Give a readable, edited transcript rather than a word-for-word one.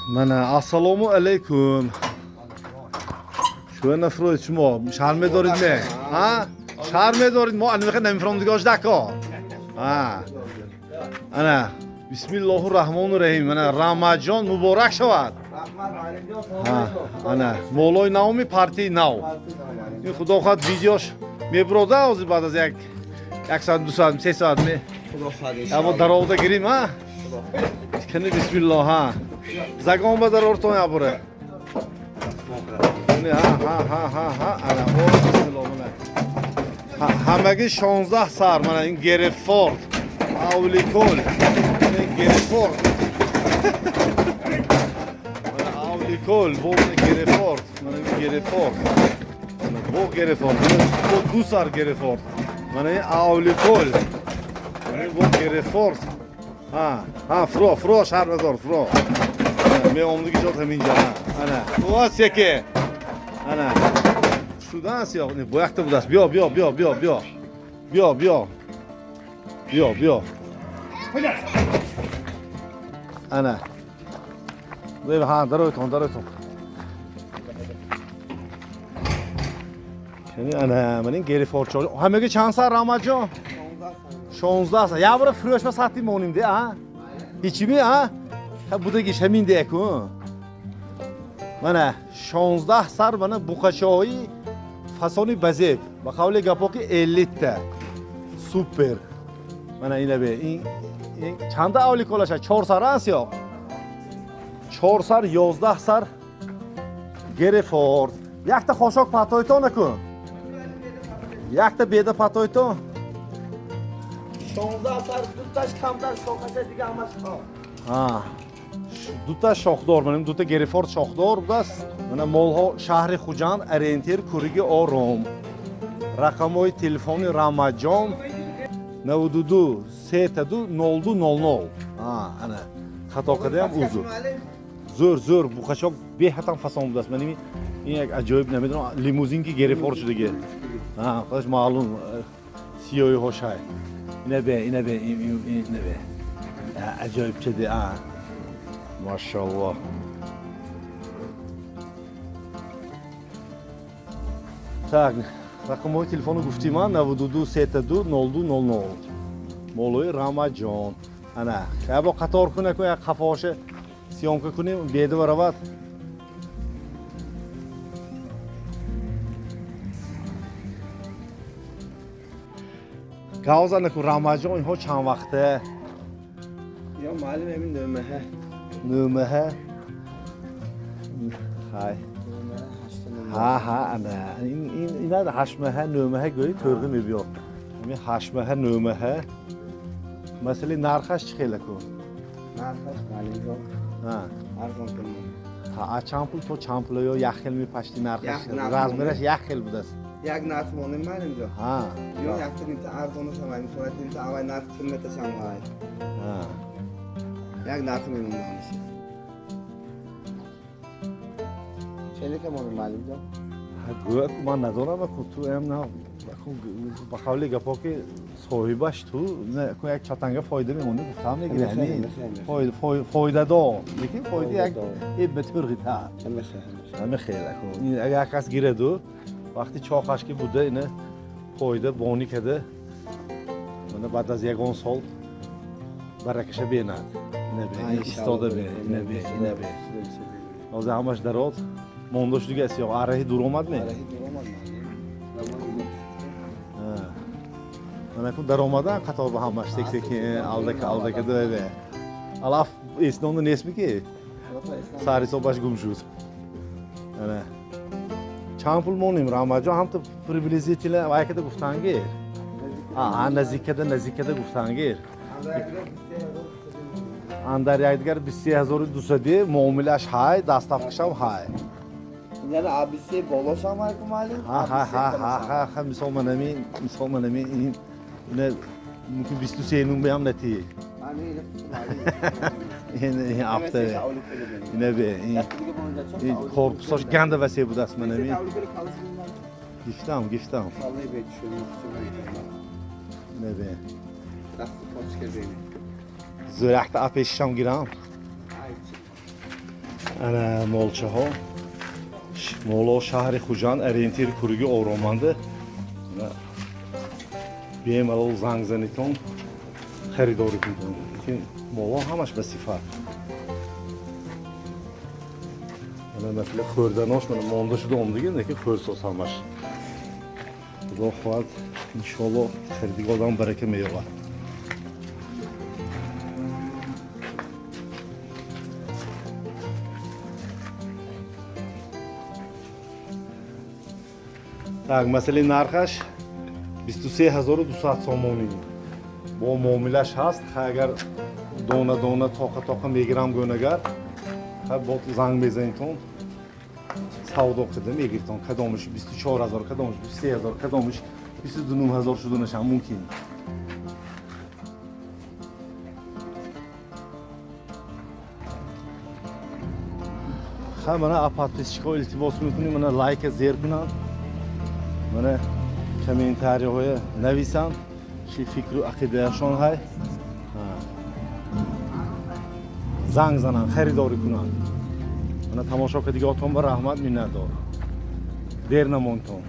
Mana assalomu alaykum. Şöyle nafro şumo şarme dorid ne? Ha? Şarme dorid mo anı bakın nefrom digoş dako. Ha. Ana Bismillahirrahmanirrahim. Mana Ramazan mübarek şavad. Ha. Ana Moloy Naomi parti now. این خدا خواهد ویدیوش میبروده از بعد از یک ساعت دو ساعت سه ساعت می اما در آوده گیریم ها کنی بسم الله ها زگان با در ارتون یا بره ها انا بسم الله منه همگی 16 سر من این گرفورد اولی کل این گرفورد من اولی کل بو گرفورد من گرفورد bu gereford, bu dusar gereford. Mana avlikol. Mana bu gereford. Ha, fro şarbazor, fro. Me omdagi jot haminja. Ana, bu asiyake. Ana. Şudan asiyoq, bu yoqda budas. Biyo. Ana. Bu ha, daroyton. یعنی من این گرفت چاله همه چند سر رمضان 16 سر یا برای فروش ساعتی مونیم ده ها هیچی می ها بودگیش همین ده کن من 16 سر من بوقشایی فسانی بزیب با قول گپا که الیت سوپر من اینه به این چند اولی کلاش 4 سر است یا 4 سر 11 سر گرفت یک تا خوشاک پاتایتو نکن یک تا بیده پاتایتو 16 سر دوتاش کمتر شاخشه دیگه همش ها دوتا شاخدار منم دوتا گرفورد شاخدار بودست من مالها شهر خوجند ارینتیر کوریگی آرام رقمای تلفن رمضان 92 32 02 00 انا خطا کردم زور بوخشاک به حتم فسان بودست من این یک عجایب نمیدونم لیموزین که گرفت شده دیگه خودش معلوم سیاهی هاش های اینه به عجایب شده ماشاءالله tak رقم تلفن گفتی من 92 32 02 00 مولوی رمضان انا که با قطار کنه که یک خفاش سیام کنیم بیده برود گاوزا نکو رمضان اینها چند وقته یا معلم همین نومه های ها انا این هشمه نومه گویی ترغی میبیاد همین هشمه نومه مثلا نرخش چی خیلی کن نرخش معلم ارزان کنم چند پول تو چند پول یا یک خیل میپشتی نرخش رزمرش یک خیل بودست یک نرخ مانه من اینجا یا یک تا نیمت ارزانش هم این صورت نیمت اول نرخ کلمتش هم های یک نرخ میمونه همیشه چلی که مانه معلم جا؟ گویا که من ندارم اکو تو ام نه با قولی گپا که صاحبش تو یک چطنگه فایده میمونه گفتم نگیره همین فایده دا لیکن فایده یک بطرقی تا همه خیلی این اگر کس گیره دو وقتی چاقش که بوده اینه فایده بانی کده من بعد از یکان سال برکشه بیند اینه استاده اینه به از همش درات موندوش دیگه است یا عرهی دور اومد نه من اکن در اومده قطار با همش تک aldı که öyle alaf esnonda nesmi ki sari sobaş gum şuz yani چند پول مونیم رمضان هم تو پریویلیزیتیله وای که گفتنگیر نزدیکه گفتنگیر اندر یک دیگر 23200 معاملش های دستافکش هم های یعنی آبیسی بالاش هم های کمالی ها مثال منمی این ممکن 23 نون بیام نتی این هفته اینه به این korpuslar gende vəsiyə bu dəs mənə. Giftam. Ne be? Zörəkdə apışam giram. ana molchaho. Molo shahri Xo'jand orientir kurugi O'romandi. Mana bemalol zang zanitun xaridori kuntum. Lekin molo hamash ba sifat. Mana mesela xo'rdanosh mana monda shuda omdigan lekin xo'rsos hamash. Xudo xohlab inshaalloh xaridigodan baraka meyolar. Так, масали нархаш 23200 сомонӣ. Бо муомилаш ҳаст, агар дона тоқа мегирам гӯнагар, бо занг мезанитон савдо кида мегиртон, кадомиш 24000, кадомиш 23000, кадомиш 29000 шуданашам мумкин. Мана подписчикҳо илтимос мекунем, мана лайка зер кунанд. Mana kommentariyaga navisan, shu fikru aqidashon hay. Zang zanan xaridori kunan. Mana tomosha qiladigan otam va rahmat minnatdor. Der namonton.